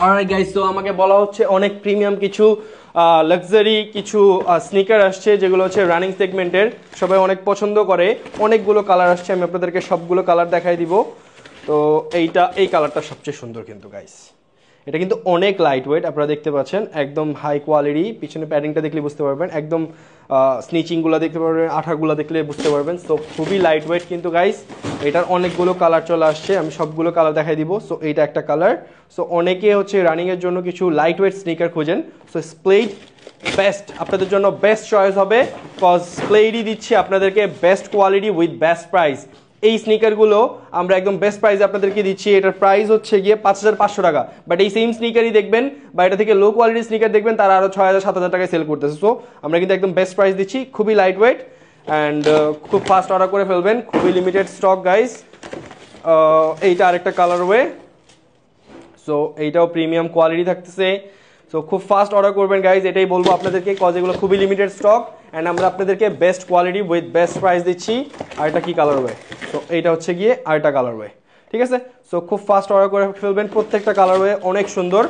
Alright guys, তো আমাকে বলা হচ্ছে অনেক প্রিমিয়াম কিছু লাক্সারি কিছু স্নিকার আসছে যেগুলো হচ্ছে রানিং সেগমেন্টের, সবাই অনেক পছন্দ করে। অনেকগুলো কালার আসছে, আমি আপনাদেরকে সবগুলো কালার দেখাই দিব। তো এই কালারটা সবচেয়ে সুন্দর কিন্তু গাইস, এটা কিন্তু অনেক লাইট ওয়েট, আপনারা দেখতে পাচ্ছেন একদম হাই কোয়ালিটি। পিছনে প্যাডিংটা দেখলে বুঝতে পারবেন, একদম স্নিচিংগুলো দেখতে পারবেন, আঠাগুলো দেখলে বুঝতে পারবেন। সো খুবই লাইট ওয়েট কিন্তু গাইস। এটার অনেকগুলো কালার চলে আসছে, আমি সবগুলো কালার দেখাই দিব। সো এইটা একটা কালার। সো অনেকে হচ্ছে রানিংয়ের জন্য কিছু লাইট ওয়েট স্নিকার খোঁজেন, সো স্প্লেড বেস্ট আপনাদের জন্য বেস্ট চয়েস হবে, কজ স্প্লেডই দিচ্ছি আপনাদেরকে best quality with best price. এই স্নিকারগুলো আমরা একদম বেস্ট প্রাইসে আপনাদেরকে দিচ্ছি। এটার প্রাইস হচ্ছে গিয়ে 5,500 টাকা, বাট এই সেম স্নিকারই দেখবেন বা এটা থেকে লো কোয়ালিটির স্নিকার দেখবেন তারা আরও 6,000-7,000 টাকায় সেল করতেছে। সো আমরা কিন্তু একদম বেস্ট প্রাইস দিচ্ছি, খুবই লাইট ওয়েট অ্যান্ড খুব ফাস্ট অর্ডার করে ফেলবেন, খুবই লিমিটেড স্টক গাইস। এইটা আরেকটা কালার ওয়ে, সো এইটাও প্রিমিয়াম কোয়ালিটি থাকতেছে। সো খুব ফাস্ট অর্ডার করবেন গাইজ, এটাই বলবো আপনাদেরকে, কজ এগুলো খুবই লিমিটেড স্টক অ্যান্ড আমরা আপনাদেরকে best quality with best price দিচ্ছি। আর এটা কি কালার ওয়ে, সো এইটা হচ্ছে গিয়ে আরেকটা কালার ওয়ে, ঠিক আছে। সো খুব ফাস্ট অর্ডার করে ফেলবেন, প্রত্যেকটা কালার ওয়ে অনেক সুন্দর।